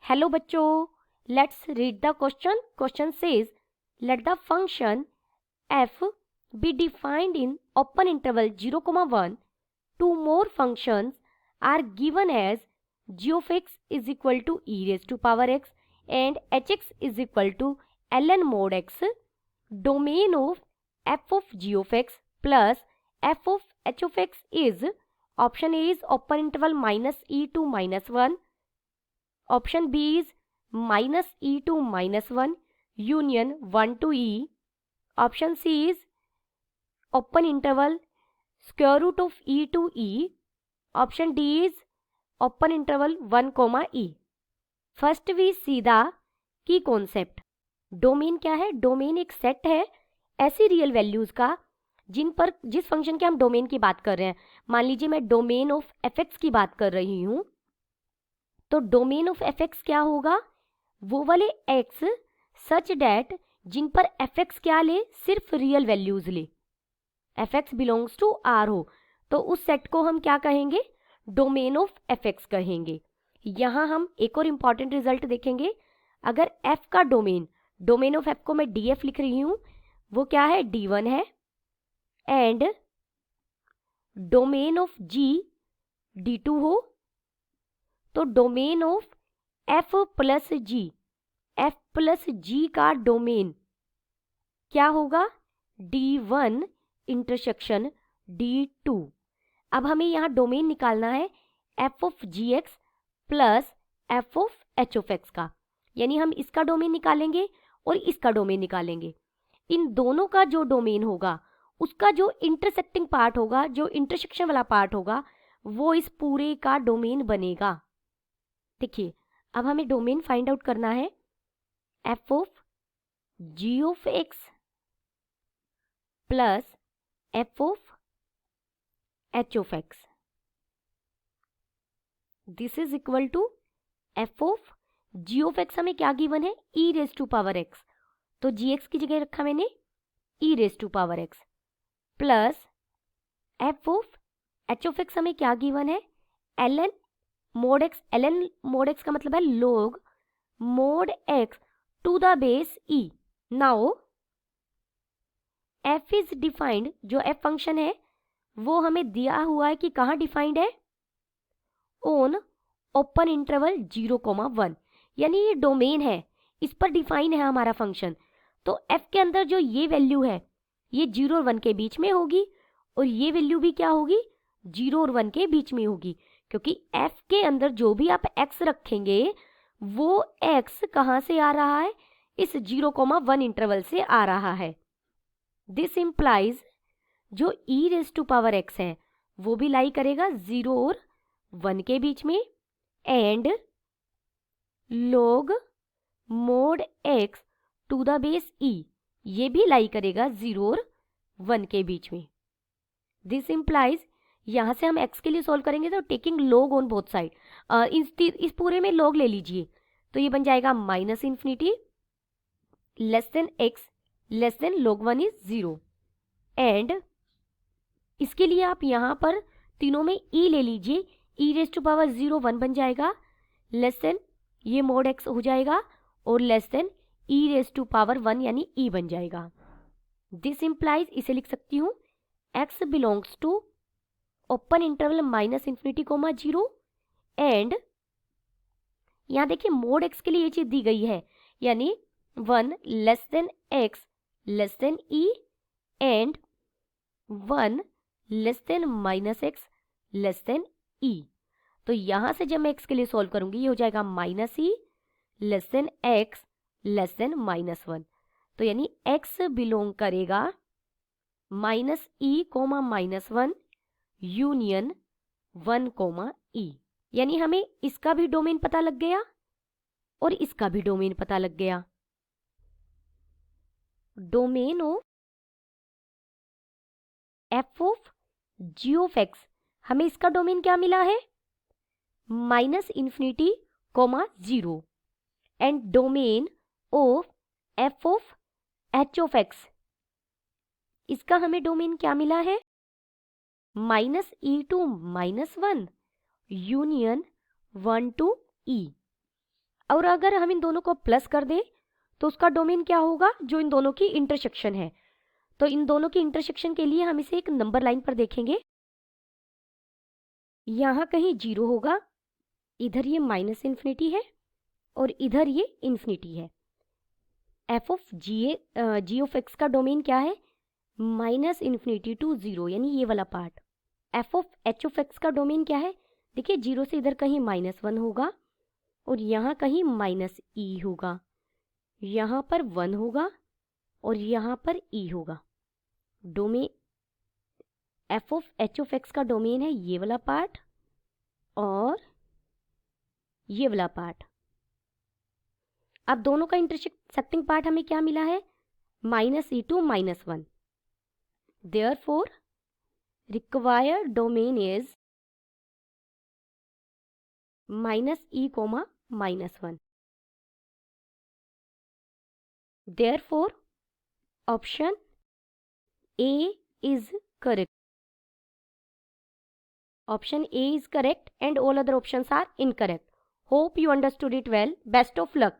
Hello बच्चों, let's read the question. Question says let the function f be defined in open interval 0, 1. Two more functions are given as g of x is equal to e raised to power x and hx is equal to ln mod x. Domain of f of g of x plus f of h of x is, option A is open interval minus e to minus 1, option B is minus e to minus 1 union 1 to e, option C is open interval square root of e to e, option D is open interval 1 comma e. First we see the key concept. Domain क्या है? Domain एक set है ऐसी real values का जिस function के हम domain की बात कर रहे हैं. मान लीजिए मैं डोमेन ऑफ एफ एक्स की बात कर रही हूं, तो डोमेन ऑफ एफ एक्स क्या होगा? वो वाले एक्स सच डैट जिन पर एफ एक्स क्या ले, सिर्फ रियल वैल्यूज ले, f x belongs to R हो, तो उस सेट को हम क्या कहेंगे? डोमेन ऑफ एफ एक्स कहेंगे. यहां हम एक और इंपॉर्टेंट रिजल्ट देखेंगे. अगर एफ का डोमेन ऑफ एफ को मैं डी एफ लिख रही हूं, वो क्या है? D1 है, and domain of ji D2 हो, तो डोमेन ऑफ एफ प्लस जी का डोमेन क्या होगा? D1 intersection D2. अब हमें यहाँ डोमेन निकालना है f of g x plus f of h of x का, यानी हम इसका डोमेन निकालेंगे और इसका डोमेन निकालेंगे. इन दोनों का जो डोमेन होगा, उसका जो इंटरसेक्टिंग पार्ट होगा, जो इंटरसेक्शन वाला पार्ट होगा, वो इस पूरे का डोमेन बनेगा. देखिए, अब हमें डोमेन फाइंड आउट करना है. F of g of x plus f of h of x, this is equal to f of g of x हमें क्या गिवन है? E raise to power x, तो जी एक्स की जगह रखा मैंने e raise to power x, plus f of h of x हमें क्या गिवन है? L n mod x. L n mod x का मतलब है log mod x to the base E. Now F is defined, जो F function है वो हमें दिया हुआ है कि कहाँ डिफाइंड है? ऑन ओपन इंटरवल 0, 1, यानी ये डोमेन है, इस पर डिफाइन है हमारा फंक्शन. तो एफ के अंदर जो ये वैल्यू है, ये 0 और 1 के बीच में होगी, और ये वैल्यू भी क्या होगी? 0 और 1 के बीच में होगी, क्योंकि एफ के अंदर जो भी आप एक्स रखेंगे, वो एक्स कहाँ से आ रहा है? इस 0, 1 इंटरवल से आ रहा है. दिस इंप्लाइज जो ई रेज टू पावर एक्स है, वो भी लाई करेगा 0 और 1 के बीच में, and log mod x to the base e, ये भी लाई करेगा 0 और 1 के बीच में. दिस इंप्लाइज, यहां से हम x के लिए सोल्व करेंगे तो taking log on both side, इस पूरे में log ले लीजिए, तो ये बन जाएगा minus infinity less than x less then log 1 is 0. And इसके लिए आप यहां पर तीनों में e ले लीजिए, e रेज टू पावर 0 1 बन जाएगा, लेस देन ये मोड x हो जाएगा, और less than e raise to power 1 यानी e बन जाएगा. दिस इंप्लाइज, इसे लिख सकती हूँ x belongs to open interval minus infinity comma 0, and यहाँ देखिए मोड x के लिए ये चीज दी गई है, यानी 1 less than x less than e and 1 less than minus x less than e. तो यहां से जब मैं x के लिए सॉल्व करूंगी, ये हो जाएगा minus e less than x less than minus 1, तो यानी x बिलोंग करेगा minus e comma minus 1 union 1 comma e. यानी हमें इसका भी डोमेन पता लग गया और इसका भी डोमेन पता लग गया. Domain of f of g of x, हमें इसका डोमेन क्या मिला है? Minus infinity comma 0, and domain of f of h of x, इसका हमें डोमेन क्या मिला है? Minus e to minus 1 union 1 to e. और अगर हम इन दोनों को प्लस कर दें तो उसका डोमेन क्या होगा, जो इन दोनों की इंटरसेक्शन है। तो इन दोनों की इंटरसेक्शन के लिए हम इसे एक नंबर लाइन पर देखेंगे। यहाँ कहीं 0 होगा, इधर ये माइनस इन्फिनिटी है और इधर ये इन्फिनिटी है। F of g of x का डोमेन क्या है, माइनस इन्फिनिटी टू 0, यानी ये वाला part. F of h of x का डोमेन क्या है, देखिए 0 से इधर कहीं -1 होगा और यहाँ कहीं माइनस ई होगा, यहाँ पर 1 होगा और यहाँ पर ई होगा। Domain F of h of x का डोमेन है ये वाला पार्ट और ये वाला पार्ट। अब दोनों का इंटरसेक्टिंग पार्ट हमें क्या मिला है, -e to -1। Therefore, required domain is -e, -1. Therefore, option A is correct. Option A is correct and all other options are incorrect. Hope you understood it well. Best of luck.